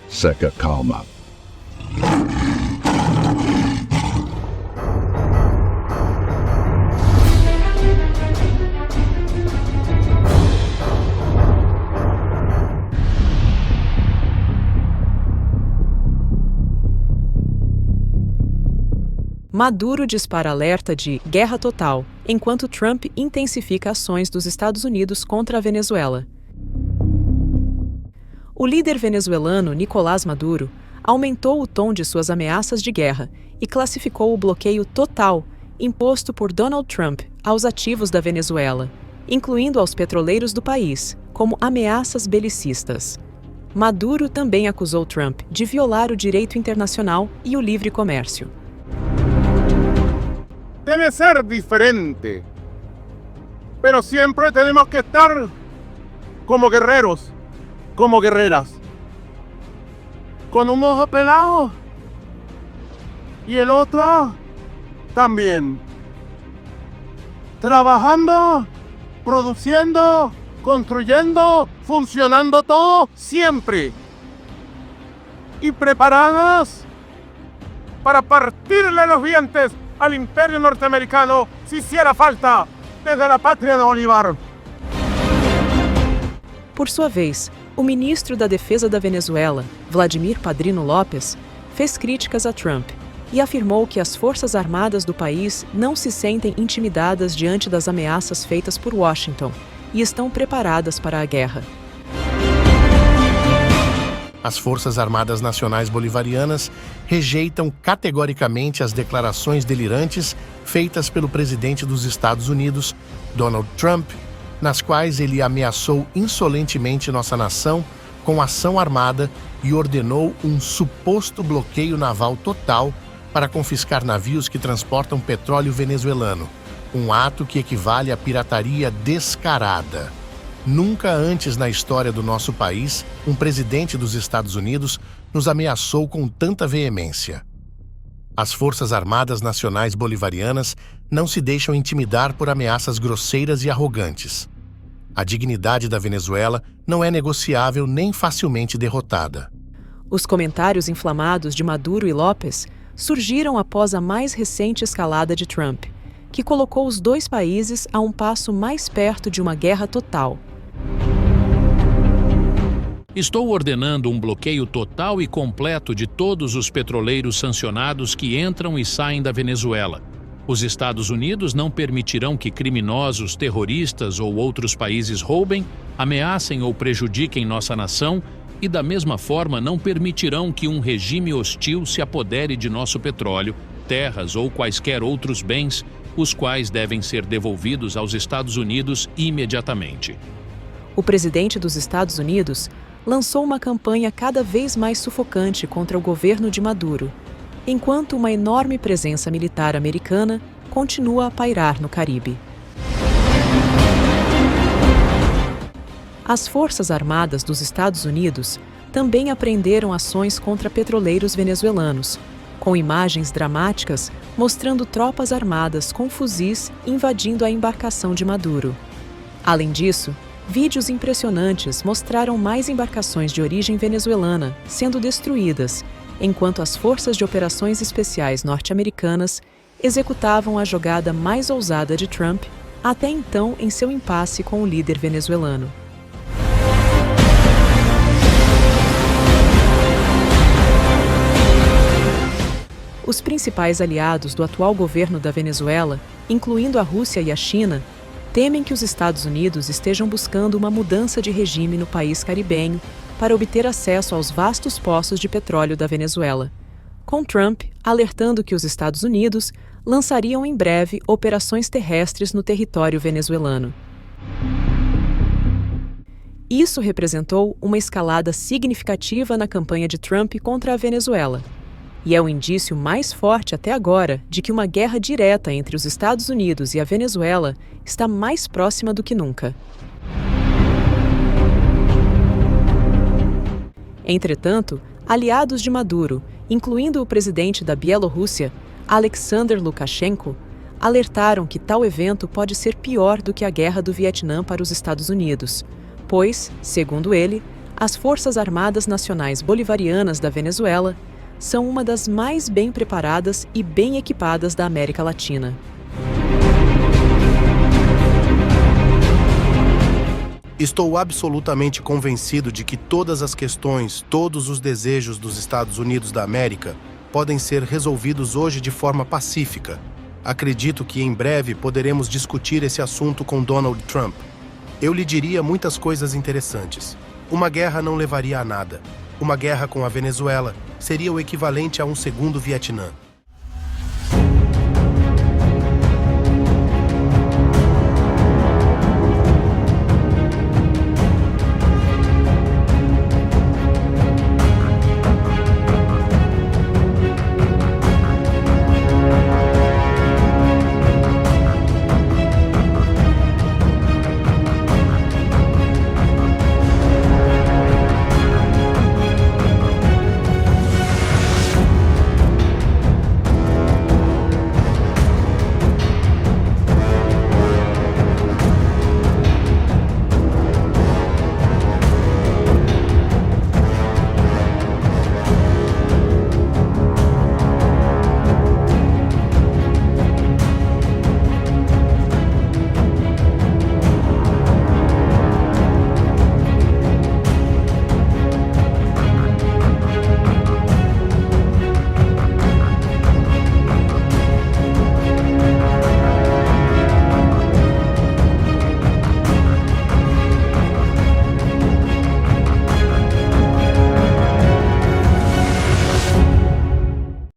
seca calma. Maduro dispara alerta de guerra total, enquanto Trump intensifica ações dos Estados Unidos contra a Venezuela. O líder venezuelano Nicolás Maduro aumentou o tom de suas ameaças de guerra e classificou o bloqueio total imposto por Donald Trump aos ativos da Venezuela, incluindo aos petroleiros do país, como ameaças belicistas. Maduro também acusou Trump de violar o direito internacional e o livre comércio. Debe ser diferente, pero siempre tenemos que estar como guerreros, como guerreras, con un ojo pelado y el otro también, trabajando, produciendo, construyendo, funcionando todo siempre y preparadas para partirle los dientes al imperio norteamericano si hiciera falta desde la patria de Bolívar. Por sua vez, o ministro da Defesa da Venezuela, Vladimir Padrino López, fez críticas a Trump e afirmou que as forças armadas do país não se sentem intimidadas diante das ameaças feitas por Washington e estão preparadas para a guerra. As Forças Armadas Nacionais Bolivarianas rejeitam categoricamente as declarações delirantes feitas pelo presidente dos Estados Unidos, Donald Trump, nas quais ele ameaçou insolentemente nossa nação com ação armada e ordenou um suposto bloqueio naval total para confiscar navios que transportam petróleo venezuelano, um ato que equivale à pirataria descarada. Nunca antes na história do nosso país, um presidente dos Estados Unidos nos ameaçou com tanta veemência. As Forças Armadas Nacionais Bolivarianas não se deixam intimidar por ameaças grosseiras e arrogantes. A dignidade da Venezuela não é negociável nem facilmente derrotada. Os comentários inflamados de Maduro e López surgiram após a mais recente escalada de Trump, que colocou os dois países a um passo mais perto de uma guerra total. Estou ordenando um bloqueio total e completo de todos os petroleiros sancionados que entram e saem da Venezuela. Os Estados Unidos não permitirão que criminosos, terroristas ou outros países roubem, ameacem ou prejudiquem nossa nação e, da mesma forma, não permitirão que um regime hostil se apodere de nosso petróleo, terras ou quaisquer outros bens, os quais devem ser devolvidos aos Estados Unidos imediatamente. O presidente dos Estados Unidos lançou uma campanha cada vez mais sufocante contra o governo de Maduro, enquanto uma enorme presença militar americana continua a pairar no Caribe. As Forças Armadas dos Estados Unidos também apreenderam ações contra petroleiros venezuelanos, com imagens dramáticas mostrando tropas armadas com fuzis invadindo a embarcação de Maduro. Além disso, vídeos impressionantes mostraram mais embarcações de origem venezuelana sendo destruídas, enquanto as Forças de Operações Especiais norte-americanas executavam a jogada mais ousada de Trump até então em seu impasse com o líder venezuelano. Os principais aliados do atual governo da Venezuela, incluindo a Rússia e a China, temem que os Estados Unidos estejam buscando uma mudança de regime no país caribenho para obter acesso aos vastos poços de petróleo da Venezuela, com Trump alertando que os Estados Unidos lançariam em breve operações terrestres no território venezuelano. Isso representou uma escalada significativa na campanha de Trump contra a Venezuela, e é o indício mais forte até agora de que uma guerra direta entre os Estados Unidos e a Venezuela está mais próxima do que nunca. Entretanto, aliados de Maduro, incluindo o presidente da Bielorrússia, Alexander Lukashenko, alertaram que tal evento pode ser pior do que a guerra do Vietnã para os Estados Unidos, pois, segundo ele, As Forças Armadas Nacionais Bolivarianas da Venezuela são uma das mais bem preparadas e bem equipadas da América Latina. Estou absolutamente convencido de que todas as questões, todos os desejos dos Estados Unidos da América podem ser resolvidos hoje de forma pacífica. Acredito que em breve poderemos discutir esse assunto com Donald Trump. Eu lhe diria muitas coisas interessantes. Uma guerra não levaria a nada. Uma guerra com a Venezuela seria o equivalente a um segundo Vietnã.